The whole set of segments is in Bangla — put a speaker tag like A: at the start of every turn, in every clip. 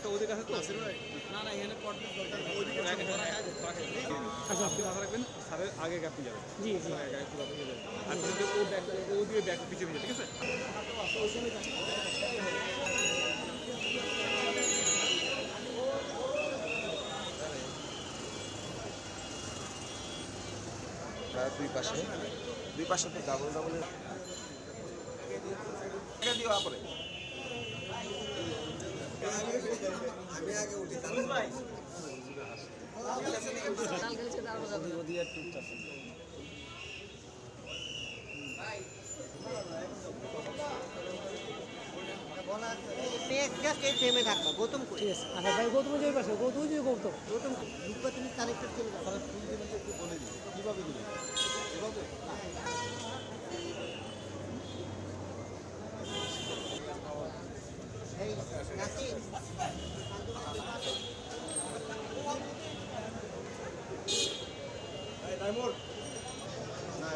A: একটা ওদের কাছে তো না না এখানে পড়তে দরকার আচ্ছা আপনি মাথা রাখবেন স্যারের আগে আপনি যাবেন জি জি আগে পুরো আপনি যাবেন আর যদি ও ব্যাগ ও দিয়ে ব্যাগ পিছিয়ে পিছিয়ে ঠিক আছে
B: দুই পাশে তো ডাবল ডাবল দিও আপরে আমি আগে উঠি ভাই
C: গৌতম আচ্ছা ভাই গৌতম যে পাশে গৌতম যে গৌতম গৌতম তুমি কানেক্টেড করে একটু বলে দিই কিভাবে দিবেন এভাবে এই নাসির এই তাইমুর না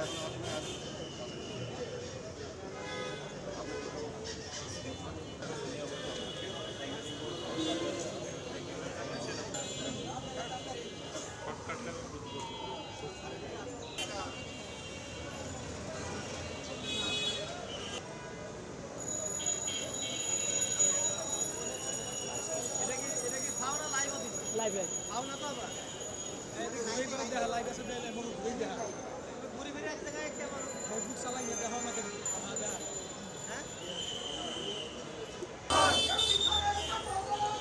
C: লাইভ আও না তো আবার এই করে দেখা লাইভ আছে দেলে বড় ঘুরে দেখা ঘুরে ফিরে এক জায়গায় একটা বড় ফেসবুক চালাই না দেখা না কেন হ্যাঁ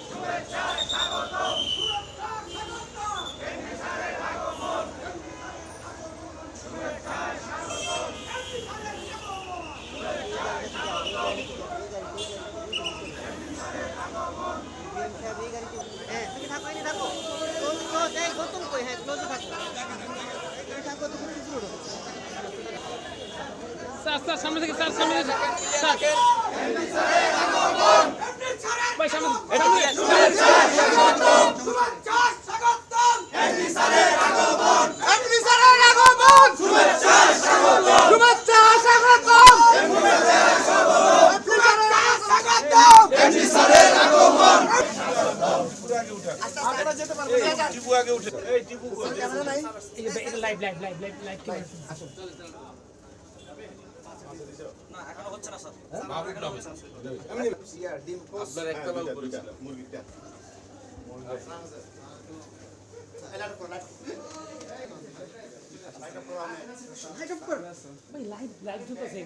C: শুভেচ্ছা স্বাগতম শুভেচ্ছা স্বাগতম এমপি স্যারের আগমন শুভেচ্ছা স্বাগতম এমপি স্যারের আগমন শুভেচ্ছা স্বাগতম এমপি স্যারের আগমন হ্যাঁ তুমি থাকো এনে থাকো ক্লোজ এই গৌতম কই হ্যাঁ ক্লোজে থাকো এনে থাকো তো কিছু শুরু
A: স্যার স্যার সামনে থেকে স্যার সামনে স্যার ভাই সামনে
B: শুভেচ্ছা স্বাগতম শুভেচ্ছা স্বাগতম এমপি স্যারের আগমন এমপি স্যারের আগমন শুভেচ্ছা স্বাগতম শুভেচ্ছা স্বাগতম শুভেচ্ছা স্বাগতম এমপি স্যারের আগমন আপনারা যেতে পারবেন টিপু আগে উঠে এই টিপু ক্যামেরা নাই
A: এটা লাইভ আসুন
B: না এখনো হচ্ছে না স্যার বাবু নামে আমি সিআর ডিম কোস আপনার একটা বাবু করেছিল মুরগিটা এলার কর লাইট অফ কর
C: ভাই লাইভ ঢুকেছে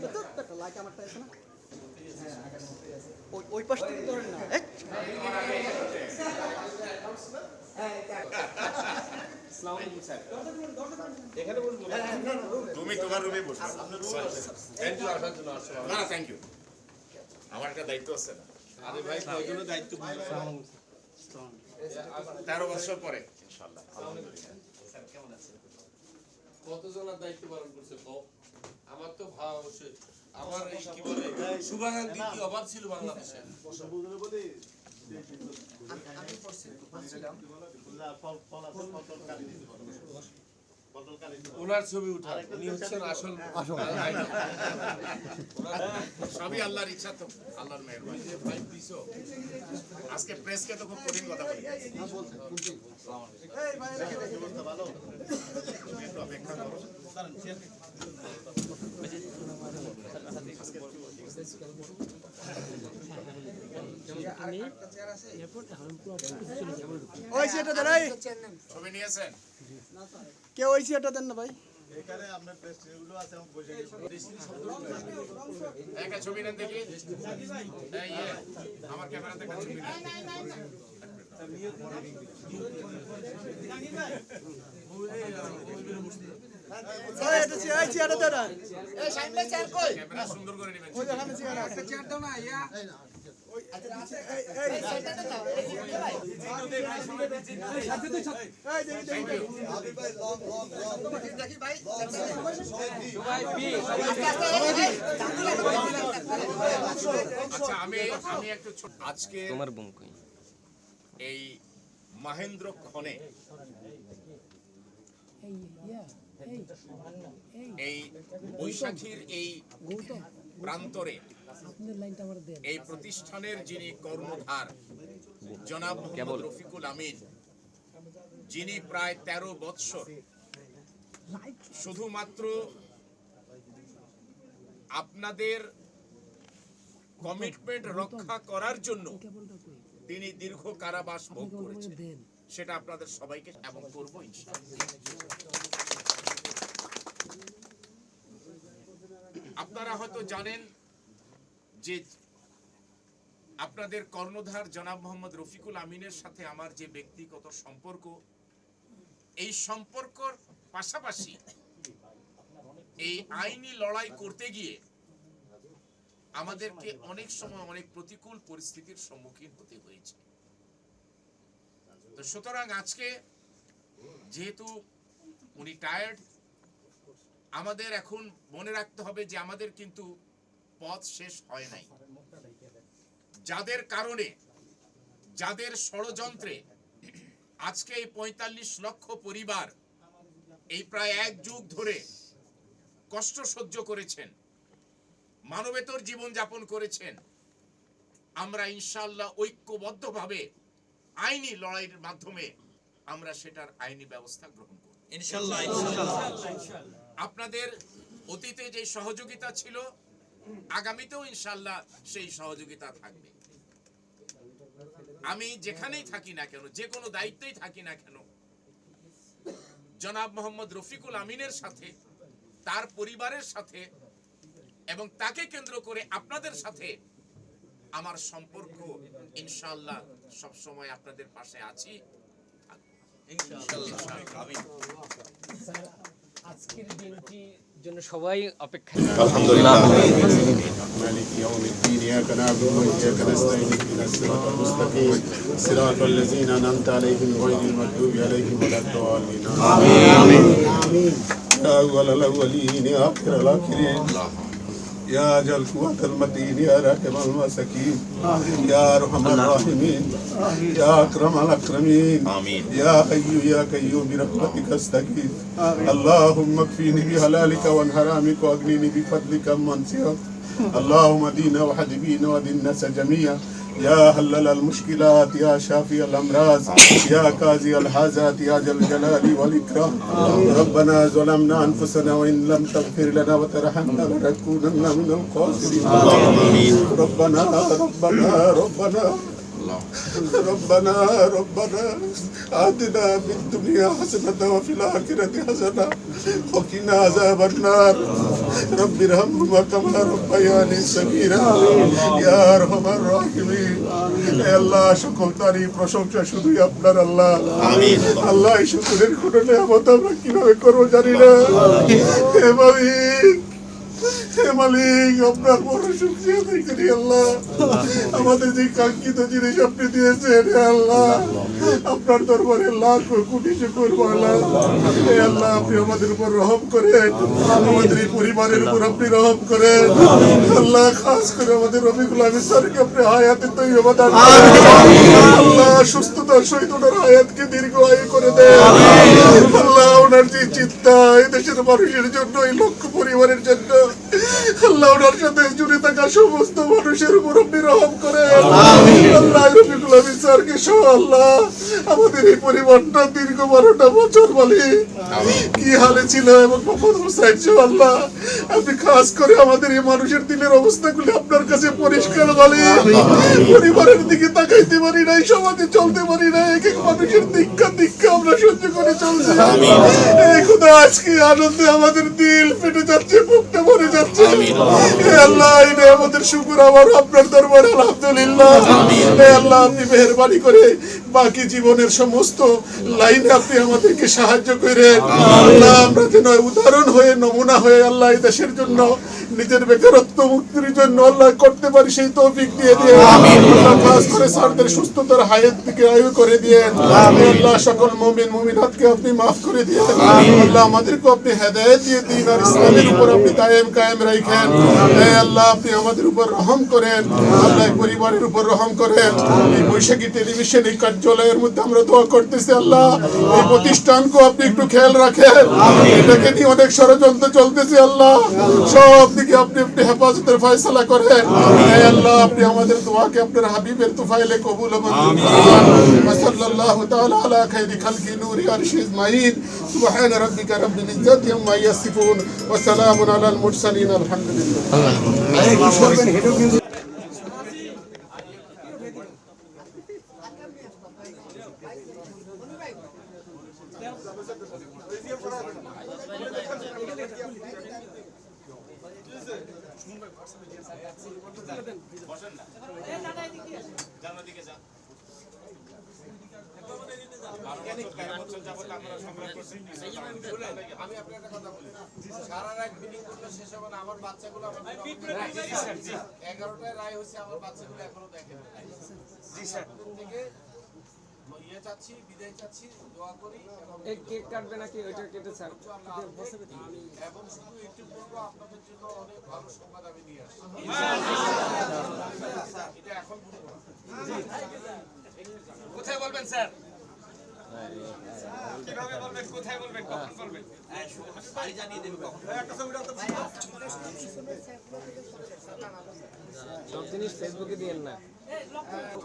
B: তো লাইট আমারটা আছে না ওই পাশ থেকে ধরেন না
D: তুমি তোমার রুমে বসো থ্যাংক ইউ আসার জন্য না থ্যাংক ইউ আমার একটা দায়িত্ব আছে না
A: আরে ভাই কয়জনের দায়িত্ব
D: 13 বছর পরে ইনশাআল্লাহ আলহামদুলিল্লাহ
E: স্যার কেমন আছেন কতজনের দায়িত্ব পালন করছে তো আমার তো ভাব অবশ্যই আমার এই কি বলে শুভাকাঙ্ক্ষী কি অভাব ছিল বাংলাদেশে
B: আমি পড়ছি
E: ওনার ছবি উঠা উনি হচ্ছেন আসল
D: সবই আল্লাহর ইচ্ছা তো আল্লাহর মেহেরবানি ভাই দিছো আজকে প্রেসকে তো খুব কঠিন কথা বলি
B: এই ভাই রেখে দেখি ভালো
D: একটু অপেক্ষা করো
B: ওই সেটা দেন এই
D: ছবি নিয়েছেন
B: কে ওই সেটা দেন না ভাই এখানে আপনার প্রেস গুলো আছে আমি বসে
D: একটা ছবি নেন দেখি এই আমার ক্যামেরাতে একটা ছবি নেন
B: ওই এটা এই চেয়ারটা দেন
D: এই শাইন ভাই চেয়ার কই ক্যামেরা সুন্দর করে নেবেন
B: ওই দেখানে চেয়ার একটা চেয়ার দাও না ইয়া ওই আচ্ছা এই সেটা দাও এই ভাই সাথে তুই এই দেখি আবি ভাই লং দেখি ভাই ভাই বি
D: আচ্ছা আমি একটু আজকে তোমার বোন কই এই মহেন্দ্র খনে এই বৈশাখীর এই প্রান্তরে এই প্রতিষ্ঠানের যিনি কর্ণধার জনাব মোহাম্মদ রফিকুল আমিন, যিনি প্রায় 13 বৎসর শুধুমাত্র আপনাদের কমিটমেন্ট রক্ষা করার জন্য তিনি দীর্ঘ কারাবাস ভোগ করেছেন, সেটা আপনাদের সবাইকে এবং করব ইনশাআল্লাহ। আপনারা হয়তো জানেন যে আপনাদের কর্ণধার জনাব মোহাম্মদ রফিকুল আমিনের সাথে আমার যে ব্যক্তিগত সম্পর্ক, এই সম্পর্কর পাশাপাশি এই আইনি লড়াই করতে গিয়ে আমাদেরকে অনেক সময় অনেক প্রতিকূল পরিস্থিতির সম্মুখীন হতে হয়েছে। তো সুতরাং আজকে যেহেতু উনি টায়ার্ড, আমাদের এখন মনে রাখতে হবে যে আমাদের কিন্তু পথ শেষ হয় নাই। যাদের কারণে, যাদের ষড়যন্ত্রে আজকে এই 45 লক্ষ পরিবার এই প্রায় 1 যুগ ধরে কষ্ট সহ্য করেছেন, মানবেতর জীবন যাপন করেছেন, আমরা ইনশাআল্লাহ ঐক্যবদ্ধভাবে আইনি লড়াইয়ের মাধ্যমে আমরা সেটার আইনি ব্যবস্থা গ্রহণ করব ইনশাআল্লাহ। আপনাদের অতীতে যে সহযোগিতা ছিল, আগামীতেও ইনশাআল্লাহ সেই সহযোগিতা থাকবে। আমি যেখানেই থাকি না কেন, যে কোনো দায়িত্বেই থাকি না কেন, জনাব মোহাম্মদ রফিকুল আমিনের সাথে, তার পরিবারের সাথে এবং তাকে কেন্দ্র করে আপনাদের সাথে আমার সম্পর্ক ইনশাআল্লাহ সব সময় আপনাদের পাশে আছি
F: আজকের দিনটির জন্য সবাই অপেক্ষা।
G: আলহামদুলিল্লাহ। মালিক ইয়াউমিদ্দিন, ইয়াকা না'বুদু ওয়া ইয়াকা নাস্তাঈন, ইহদিনাস সিরাতাল মুস্তাকিম, সিরাতাল লাযীনা আন'আমতা আলাইহিম গায়রিল মাগদুবি আলাইহিম ওয়ালাদ-দাল্লিন। আমিন। ইয়া আউওয়ালাল আউওয়ালিন, ইয়া আখিরাল আখিরিন, ইয়া জাল কুওয়াতাল মাতিন, ইয়া রাহিমাল মাসাকিন, ইয়া আরহামার রাহিমিন, ইয়া আকরামাল আকরামিন, আমিন। ইয়া হাইয়্যু ইয়া কাইয়্যুম বিরহমাতিকা আস্তাগীথ। আল্লাহুম্মা কফিনি বিহালালিকা ওয়ান হারামিকা ওয়াগনিনি বিফadlika amman siwak। اللهم دينا وحبيبنا ودين الناس جميعا، يا حلل المشكلات، يا شافي الامراض، يا قاضي الحاجات، يا ذا الجلال والاكرام. ربنا ظلمنا انفسنا وان لم تغفر لنا وترحمنا لنكونن من الخاسرين. ربنا ربنا ربنا ربنا ربنا آتنا في الدنيا حسنة وفي الآخرة حسنة وقنا عذاب النار. رب ارحمهما كما ربياني صغيرا يا أرحم الراحمين. হে আল্লাহ, সকল তারিফ প্রশংসা শুধুই আপনার আল্লাহ। আমিন। আল্লাহ, এই শুকরের কোনো নিয়ামত আমরা কিভাবে করবো জানি না। হে মালিক, হে মালিক, আপনার বড় শুকরিয়া আদায় করি আল্লাহ। আমাদের যে কাঙ্ক্ষিত জিনিস আপনি দিয়েছেন, হে আল্লাহ, আপনার দরবারে লাখ কোটি শুকর আল্লাহ। হে আল্লাহ, আপনি আমাদের উপর রহম করেন, আমাদের এই পরিবারের উপর আপনি রহম করেন আল্লাহ। খাস করে আমাদের রফিকুল আমিন স্যারকে আপনি হায়াতে তৈয়বা দান করেন আল্লাহ। সুস্থতার সহিত ওনার হায়াতকে দীর্ঘ আয়ু করে দেন আল্লাহ। ওনার যে চিন্তা এই দেশের মানুষের জন্য, এই লক্ষ পরিবারের জন্য আল্লাহ, ওনার সাথে জুড়ে থাকা সমস্ত মানুষের উপর আপনি রহম করেন আল্লাহ। রফিকুল আমিন স্যারকে সহ আল্লাহ, আমাদের এই পরিবারটা দীর্ঘ 12টা বছর বলি কি হালে ছিল, এবং মোহাম্মদ হুসাইন সহ আল্লাহ, আপনি খাস করে আমাদের এই মানুষের দিলের অবস্থাগুলি আপনার কাছে পরিষ্কার বলি। পরিবারের দিকে তাকাইতে পারি নাই, সমাজে চলতে পারি না, এক এক মানুষের দীক্ষা আমরা সহ্য করে চলছি। এই খোদা, আজকে আনন্দে আমাদের দিল ফেটে যাচ্ছে, বুকটা ভরে যাচ্ছে। হে আল্লাহ, এই আমাদের শুকর আমার আপনার দরবারে আলহামদুলিল্লাহ। হে আল্লাহ, আপনি মেহেরবানি করে বাকি জীবনের সমস্ত লাইনে আপনি আমাদেরকে সাহায্য করেন আল্লাহ। আমরা যেন উদাহরণ হয়ে, নমুনা হয়ে আল্লাহ এই দেশের জন্য, নিজের বেকারত্ব মুক্তির জন্য আল্লাহ করতে পারি, সেই তৌফিক দিয়ে দিয়ে আল্লাহ। খাস করে স্যারদের সুস্থতার হায়াত থেকে আয়ু করে দিয়েন আল্লাহ। সকল মুমিন মুমিনাতকে আপনি মাফ করে দিয়েন আল্লাহ। আমাদেরকে আপনি হেদায়েত দিয়ে দিন আর ইসলামের উপর আপনি কায়েম রাখেন। হে আল্লাহ, আপনি আমাদের উপর রহম করেন আল্লাহ, পরিবারের উপর রহম করেন। এই বৈশাখী টেলিভিশন এই কার্যালয়ের মধ্যে আমরা দোয়া করতেছি আল্লাহ, এই প্রতিষ্ঠানকে আপনি একটু খেয়াল রাখেন। এটাকে নিয়ে অনেক ষড়যন্ত্র চলতেছে আল্লাহ, সব দিকে আপনি হেফাজতের ফয়সালা করেন। হে আল্লাহ, আপনি আমাদের দোয়াকে আপনার হাবিবের ফাইলে কবুল ও মঞ্জুর ফরমান ওয়া সাল্লাল্লাহু তাআলা আলা খাইরি খালকি নূরি আরশি আজমাইন সুবহান রাব্বিকা রাব্বিল ইজ্জাতি আম্মা ইয়াসিফুন ওয়া সালামুন আলাল মুরসালিন আলহামদুলিল্লাহ।
E: আমি আপনার একটা কথা বলি, সারা রাত মিটিং করলে শেষ হবে না, আমার বাচ্চাগুলো 11টায় রায় হয়েছে, আমার বাচ্চাগুলো এখনো দেখে না। জি স্যার, থেকে ইয়ে চাচ্ছি, বিদায় চাচ্ছি, দোয়া করি
F: এই কেক কাটবে নাকি ওইটা কেটে স্যার?
E: এবং শুধু একটু বলবো, আপনাদের জন্য অনেক ভালো সংবাদ আমি নিয়ে আসছি। এটা এখন বলবো না।
C: কোথায় বলবেন স্যার? কিভাবে বলবেন, কোথায় বলবেন, কখন বলবেন? বাড়ি জানিয়ে দেব কখন। একটা ছবিটা তো
F: সব জিনিস ফেসবুকে দিয়েন না।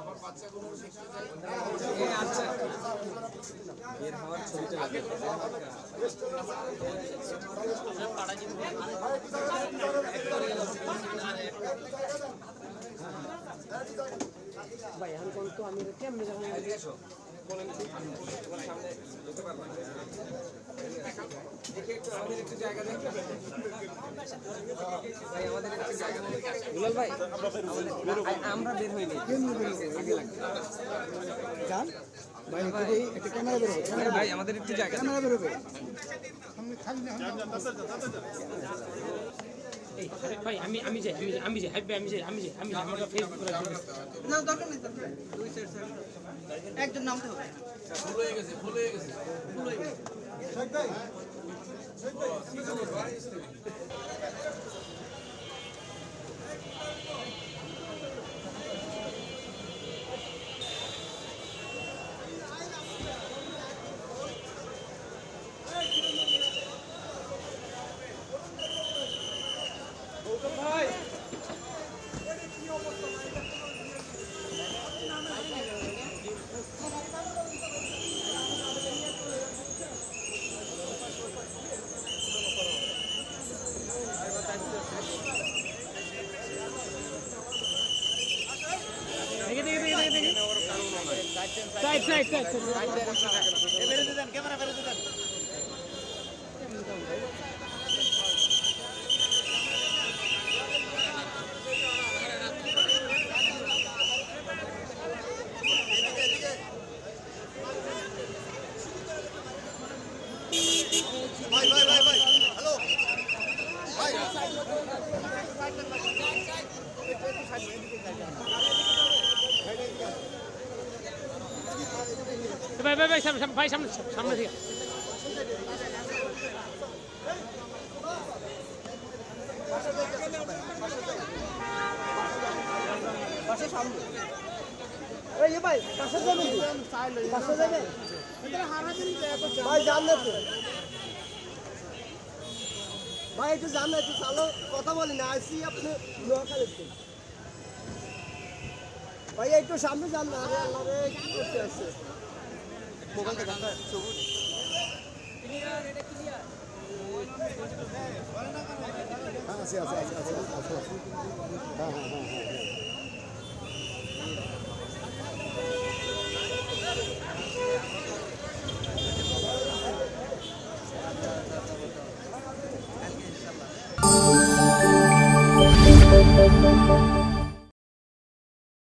E: আমার বাচ্চাগুলো শিখতে চাই।
F: আচ্ছা, এর হওয়ার ছবিটা লাগে। ভাই এখন কোন তো আমি কেমনে যাবো? বলেন সামনে যেতে পারবো না। দেখি একটু আমাদের একটু জায়গা দেখবেন ভাই, আমাদের একটু জায়গা দেখবেন। দুলাল ভাই, আমরা বের হইনি, ভাই আমাদের একটু জায়গা ভাই। আমি যাই আমরা ফেসবুক
C: না, দরকার নেই, দরকার নেই। দুই সাইড স্যার একজন নামতে হবে।
E: ভুল হয়ে গেছে, ভুল হয়ে গেছে।
F: ভাই সামনে থেকে
B: ভাই একটু জান না, একটু চালো কথা বলি না, আসি আপনি নোয়াখালীতে। ভাই একটু সামনে যান না, আরে আল্লাহ রে কি করতে আছে? মোবাইলটা ঢাকা সবুজ ক্লিয়ার, এটা ক্লিয়ার। হ্যাঁ আছে। হ্যাঁ।